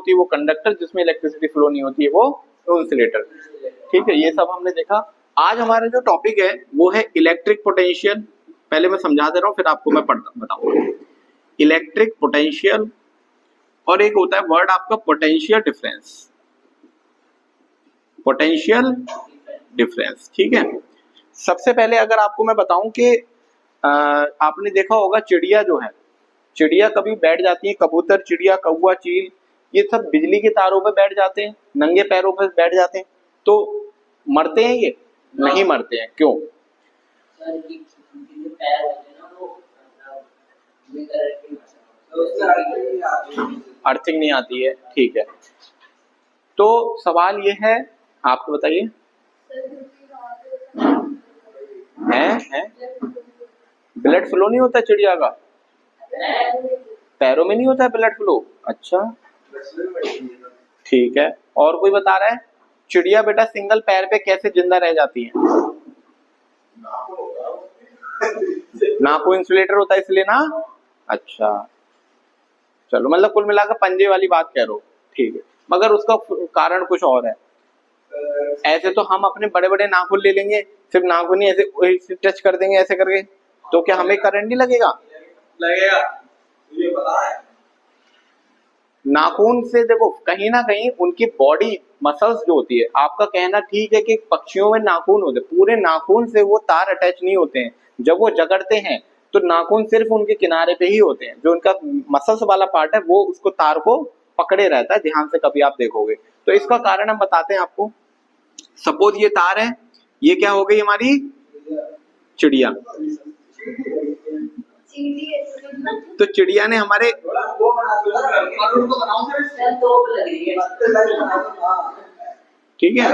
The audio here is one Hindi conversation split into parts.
होती है वो कंडक्टर, जिसमें इलेक्ट्रिसिटी फ्लो नहीं होती है वो इंसुलेटर। ठीक है, ये सब हमने देखा। आज हमारा जो टॉपिक है वो है इलेक्ट्रिक पोटेंशियल। पहले मैं समझा दे रहा हूँ, फिर आपको मैं बताऊंगा। इलेक्ट्रिक पोटेंशियल और एक होता है वर्ड आपका पोटेंशियल डिफरेंस। पोटेंशियल डिफरेंस, ठीक है। सबसे पहले अगर आपको मैं बताऊं कि आपने देखा होगा चिड़िया जो है, चिड़िया कभी बैठ जाती है, कबूतर, चिड़िया, कौवा, चील, ये सब बिजली के तारों पे बैठ जाते हैं, नंगे पैरों पे बैठ जाते हैं, तो मरते हैं ये? नहीं मरते हैं। क्यों? अर्थिंग नहीं आती है, ठीक है। तो सवाल ये है, आपको बताइए है ब्लड फ्लो नहीं होता चिड़िया का? पैरों में नहीं होता है ब्लड फ्लो? अच्छा, ठीक है। और कोई बता रहा है चिड़िया बेटा सिंगल पैर पे कैसे जिंदा रह जाती है? नाखून इंसुलेटर होता है इसलिए ना। अच्छा, चलो, मतलब कुल मिलाकर पंजे वाली बात कह रहे हो, ठीक है, मगर उसका कारण कुछ और है। ऐसे तो हम अपने बड़े बड़े नाखून ले लेंगे, सिर्फ नाखून ही ऐसे टच कर देंगे ऐसे करके, तो क्या हमें करंट नहीं लगेगा? लगेगा, मुझे पता है। नाखून से देखो, कहीं ना कहीं उनकी बॉडी मसल्स जो होती है, आपका कहना ठीक है कि पक्षियों में नाखून होते हैं, पूरे नाखून से वो तार अटैच नहीं होते हैं। जब वो जगड़ते हैं तो नाखून सिर्फ उनके किनारे पे ही होते हैं, जो उनका मसल्स वाला पार्ट है वो उसको तार को पकड़े रहता है। ध्यान से कभी आप देखोगे तो इसका कारण हम बताते हैं आपको। सपोज ये तार है, ये क्या हो गई हमारी चिड़िया। तो चिड़िया ने हमारे, ठीक है,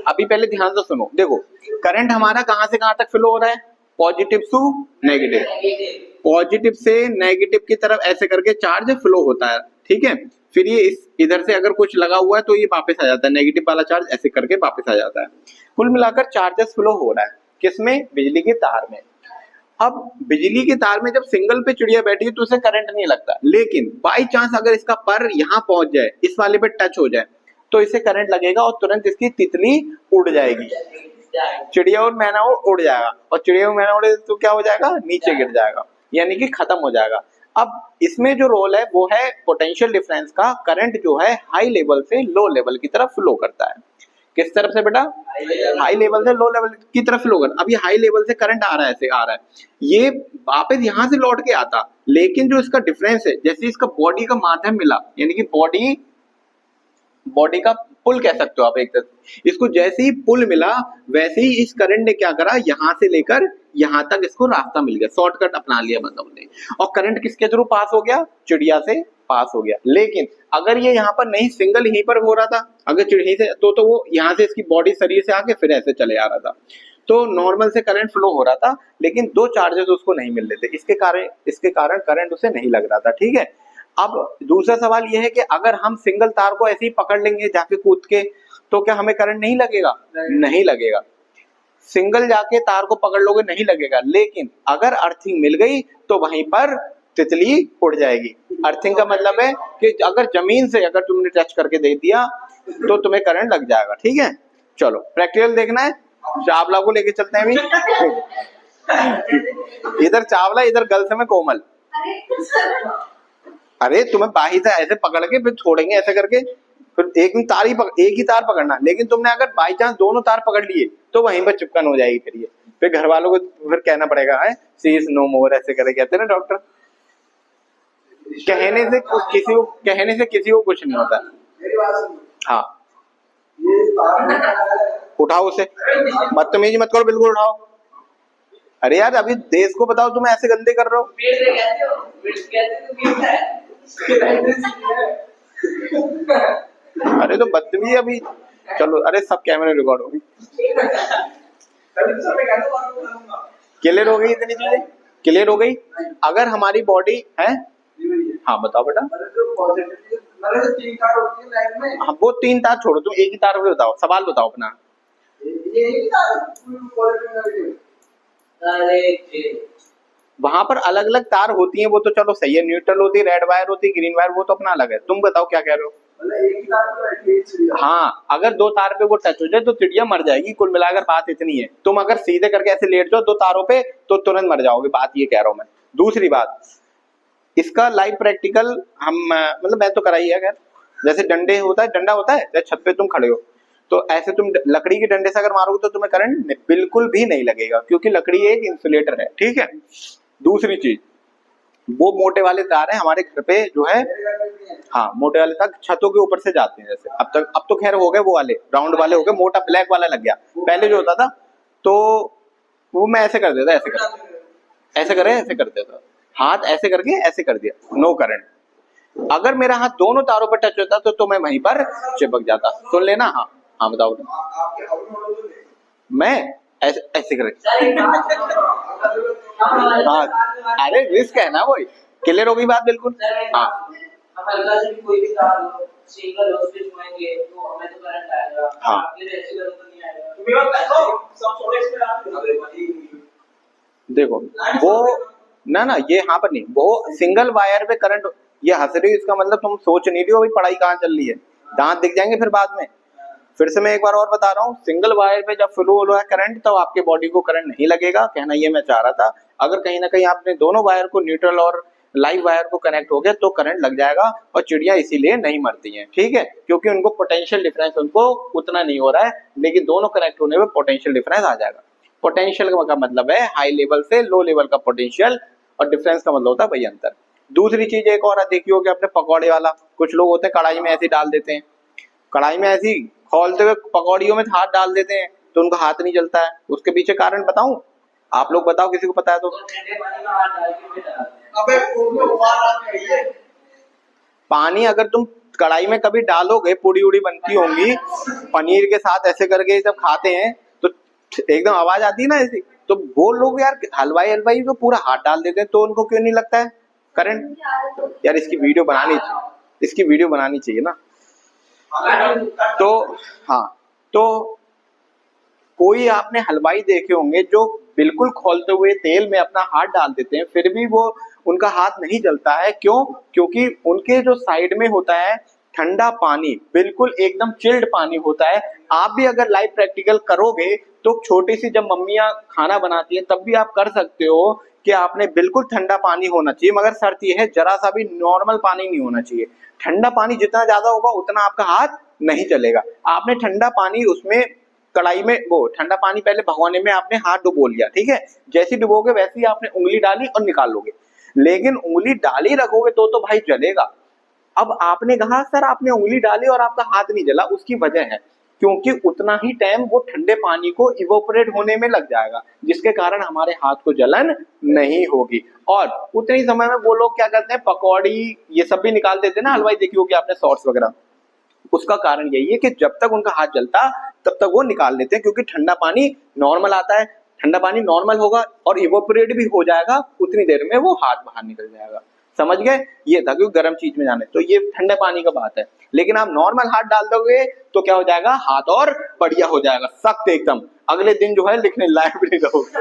अभी पहले ध्यान से सुनो। देखो, करंट हमारा कहां से कहां तक फ्लो हो रहा है? पॉजिटिव टू नेगेटिव, पॉजिटिव से नेगेटिव की तरफ ऐसे करके चार्ज फ्लो होता है, ठीक है। फिर ये इस इधर से अगर कुछ लगा हुआ है तो ये वापस आ जाता है, नेगेटिव वाला चार्ज ऐसे करके वापस आ जाता है। कुल मिलाकर चार्जेस फ्लो हो रहा है, किसमें? बिजली के तार में। अब बिजली के तार में जब सिंगल पे चिड़िया बैठी है तो उसे करंट नहीं लगता, लेकिन बाई चांस अगर इसका पर यहाँ पहुंच जाए, इस वाले पे टच हो जाए, तो इसे करंट लगेगा और तुरंत इसकी तितली उड़ जाएगी, चिड़िया और मैना उड़ जाएगा, और चिड़िया और मैना उड़े तो क्या हो जाएगा? नीचे गिर जाएगा, यानी कि खत्म हो जाएगा। अब इसमें जो रोल है वो है पोटेंशियल डिफरेंस का। करंट जो है हाई लेवल से लो लेवल की तरफ फ्लो करता है। किस तरफ से बेटा? हाई लेवल से लो लेवल की तरफ फ्लो कर। अब ये हाई लेवल से करंट आ रहा है, ऐसे आ रहा है, ये वापस यहाँ से लौट के आता, लेकिन जो इसका डिफरेंस है, जैसे इसका बॉडी का माध्यम मिला, यानी कि बॉडी का पुल कह सकते हो आप एक तरह, इसको जैसे ही पुल मिला वैसे ही इस करंट ने क्या करा, यहाँ से लेकर यहाँ तक इसको रास्ता मिल गया, शॉर्टकट अपना लिया मतलब ने, और करंट किसके थ्रू पास हो गया? चिड़िया से पास हो गया। लेकिन अगर ये यहाँ पर नहीं, सिंगल यहीं पर हो रहा था, अगर चिड़िया से, तो वो यहाँ से इसकी बॉडी शरीर से आके फिर ऐसे चले आ रहा था, तो नॉर्मल से करंट फ्लो हो रहा था, लेकिन दो चार्जेस उसको नहीं मिल रहे थे, इसके कारण करंट उसे नहीं लग रहा था, ठीक है। अब दूसरा सवाल यह है कि अगर हम सिंगल तार को ऐसे ही पकड़ लेंगे जाके कूद के, तो क्या हमें करंट नहीं लगेगा? नहीं लगेगा। सिंगल जाके तार को पकड़ लोगे नहीं लगेगा, लेकिन अगर अर्थिंग मिल गई तो वहीं पर तितली उड़ जाएगी। अर्थिंग का मतलब है कि अगर जमीन से अगर तुमने टच करके दे दिया तो तुम्हें करंट लग जाएगा, ठीक है। चलो प्रैक्टिकल देखना है, चावला को लेके चलते हैं अभी। इधर चावला, इधर गर्ल्स में कोमल। अरे तुम्हें बाही से ऐसे पकड़ के फिर छोड़ेंगे ऐसे करके, फिर एक ही तार पकड़ना, लेकिन तुमने अगर बाई चांस दोनों तार पकड़ लिए तो वहीं पर चिपकन हो जाएगी, फिर घर वालों को फिर कहना पड़ेगा है सी इज नो मोर, ऐसे करे कहते हैं ना डॉक्टर। कहने से किसी को कुछ नहीं होता। हाँ, उठाओ उसे, बदतमीजी मत करो, बिल्कुल उठाओ। अरे यार अभी देश को बताओ, तुम ऐसे गंदे कर रहे हो। अरे तो बदतमीजी अभी, चलो, अरे सब कैमरे रिकॉर्ड होगी। क्लियर हो गई? इतनी चीजें क्लियर हो गई। अगर हमारी बॉडी है, हाँ बताओ बेटा। हाँ वो तीन तार छोड़ो, तुम एक ही तार पे बताओ, सवाल बताओ अपना। वहां पर अलग अलग तार होती हैं, वो तो चलो सही है, न्यूट्रल होती है, रेड वायर होती है, ग्रीन वायर, वो तो अपना अलग है। तुम बताओ क्या कह रहे हो? एक ही तार पर बैठी है चिड़िया। हाँ, अगर दो तार पे वो टच हो जाए तो चिड़िया मर जाएगी। कुल मिलाकर बात इतनी है। तुम अगर सीधे करके ऐसे लेट जाओ दो तारों पे तो तुरंत मर जाओगे, बात ये कह रहा हूं मैं। दूसरी बात, इसका लाइव प्रैक्टिकल हम मतलब मैं तो कराई है। अगर जैसे डंडा होता है, जैसे छत पे तुम खड़े हो तो ऐसे तुम लकड़ी के डंडे से अगर मारोगे तो तुम्हें करंट बिल्कुल भी नहीं लगेगा, क्योंकि लकड़ी एक इंसुलेटर है, ठीक है। दूसरी चीज, वो मोटे वाले तार है हमारे घर पे जो है, हाँ मोटे वाले तार छतों के ऊपर से जाते हैं। जैसे अब तो खैर हो गए वो वाले राउंड वाले हो गए, मोटा ब्लैक वाला लग गया। पहले जो होता था तो वो मैं ऐसे कर देता, ऐसे कर देता, हाथ ऐसे करके ऐसे कर दिया, नो करंट। अगर मेरा हाथ दोनों तारों पर टच होता तो मैं वहीं पर चिपक जाता। सुन लेना। हाँ हाँ बताओ। मैं ऐसे ऐसे करके हाँ, अरे रिस्क है ना, वही क्लियर हो गई बात बिल्कुल। हाँ हल्का से भी कोई भी तार हो, सिंगल हो, स्विच होएंगे तो हमें तो करंट आएगा। हाँ फिर ऐसे करो तो नहीं आएगा। तुम्हें बताओ सब थोड़े इसमें डाल देखो वो ना ये यहाँ पर नहीं, वो सिंगल वायर पे करंट। ये हंस रही हो, इसका मतलब तुम सोच नहीं रही हो भाई पढ़ाई कहाँ चल रही है, दांत दिख जाएंगे फिर बाद में। फिर से मैं एक बार और बता रहा हूँ, सिंगल वायर पे जब फ्लो हो रहा है करंट तो आपके बॉडी को करंट नहीं लगेगा, कहना ये मैं चाह रहा था। अगर कहीं ना कहीं आपने दोनों वायर को, न्यूट्रल और लाइव वायर को कनेक्ट हो गया तो करंट लग जाएगा, और चिड़िया इसीलिए नहीं मरती हैं, ठीक है, क्योंकि उनको पोटेंशियल डिफरेंस उनको उतना नहीं हो रहा है, लेकिन दोनों कनेक्ट होने में पोटेंशियल डिफरेंस आ जाएगा। पोटेंशियल का मतलब है हाई लेवल से लो लेवल का पोटेंशियल, और डिफरेंस का मतलब होता है भाई अंतर। दूसरी चीज एक और देखी होगी आपने, पकौड़े वाला। कुछ लोग होते हैं कढ़ाई में ऐसे डाल देते हैं, कढ़ाई में ऐसी खोलते हुए पकौड़ियों में हाथ डाल देते हैं तो उनका हाथ नहीं जलता है। उसके पीछे कारण बताऊं? आप लोग बताओ, किसी को पता है तो। ठंडे पानी में हाथ डाल के फिर अबे उसमें उबाल आती है। पानी अगर तुम कढ़ाई में कभी डालोगे, पूड़ी उड़ी बनती होंगी पनीर के साथ ऐसे करके जब खाते हैं तो एकदम आवाज आती है ना ऐसी, तो वो लोग यार हलवाई जो पूरा हाथ डाल देते हैं तो उनको क्यों नहीं लगता है करंट? यार इसकी वीडियो बनानी चाहिए ना। तो हाँ, तो कोई आपने हलवाई देखे होंगे जो बिल्कुल खोलते हुए तेल में अपना हाथ डाल देते हैं फिर भी वो उनका हाथ नहीं जलता है। क्यों? क्योंकि उनके जो साइड में होता है ठंडा पानी, बिल्कुल एकदम चिल्ड पानी होता है। आप भी अगर लाइव प्रैक्टिकल करोगे तो छोटी सी जब मम्मियाँ खाना बनाती हैं तब भी आप कर सकते हो कि आपने बिल्कुल ठंडा पानी होना चाहिए, मगर शर्त यह है जरा सा भी नॉर्मल पानी नहीं होना चाहिए। ठंडा पानी जितना ज्यादा होगा उतना आपका हाथ नहीं चलेगा। आपने ठंडा पानी उसमें कढ़ाई में, वो ठंडा पानी पहले भगोने में आपने हाथ डुबो लिया, ठीक है, जैसे डुबोगे वैसे ही आपने उंगली डाली और निकाल लोगे, लेकिन उंगली डाली रखोगे तो भाई जलेगा। अब आपने कहा सर आपने उंगली डाली और आपका हाथ नहीं जला, उसकी वजह है क्योंकि उतना ही टाइम वो ठंडे पानी को इवोपरेट होने में लग जाएगा, जिसके कारण हमारे हाथ को जलन नहीं होगी। और उतने ही समय में वो लोग क्या करते हैं, पकौड़ी ये सब भी निकाल देते हैं ना, हलवाई देखी होगी आपने, सॉस वगैरह। उसका कारण यही है कि जब तक उनका हाथ जलता तब तक वो निकाल लेते हैं, क्योंकि ठंडा पानी नॉर्मल आता है, ठंडा पानी नॉर्मल होगा और इवोपरेट भी हो जाएगा, उतनी देर में वो हाथ बाहर निकल जाएगा। समझ गए? ये था क्योंकि गर्म चीज में जाने, तो ये ठंडे पानी का बात है। लेकिन आप नॉर्मल हाथ डाल दोगे तो क्या हो जाएगा, हाथ और बढ़िया हो जाएगा, सख्त एकदम। अगले दिन जो है लिखने लायक भी नहीं रहोगे।